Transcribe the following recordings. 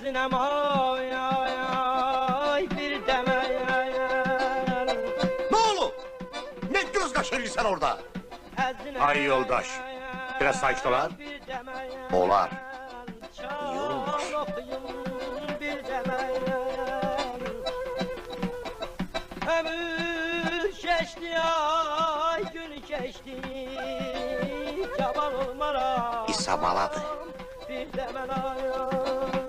Əzinem ay ay ay bir demel. Ne oldu? Ne göz kaşırırsan orada? Ay yoldaş, biraz sakin olar. Olar. İyi olmuş. Ömür geçti ay gün geçti. Cavan olmara. İsa baladı. Bir demel ay ay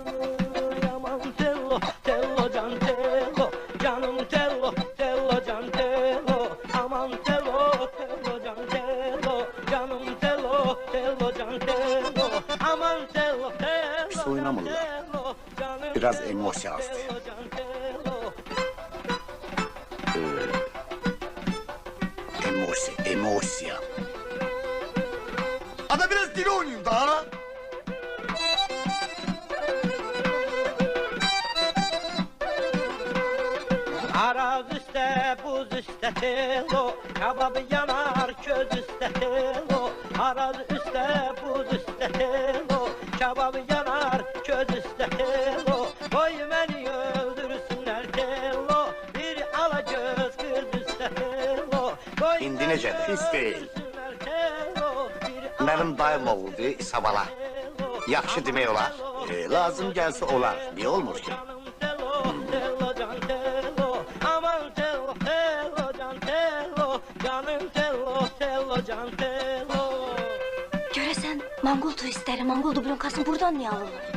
aman tello tello can tello. Canım tello tello can tello. Aman tello tello can tello. Canım tello tello can tello. Aman tello tello. Pis oynamalı. Biraz emosya astı. Emosya. Ada biraz dili oynayayım daha. Araz üstte, buz üstte telo, kababı yanar köz üstte telo. Araz üstte, buz üstte telo, kababı yanar köz üstte telo. Koy beni öldürsünler telo, bir alacağız kız üstte telo. İndi necə pis değil. Benim dayım oldu İsa bala. Yaxşı demək olar. Lazım gelse olar. Niye olmur ki? Göresen Mangol turistleri Mangol dublonkasını buradan niye alırlar?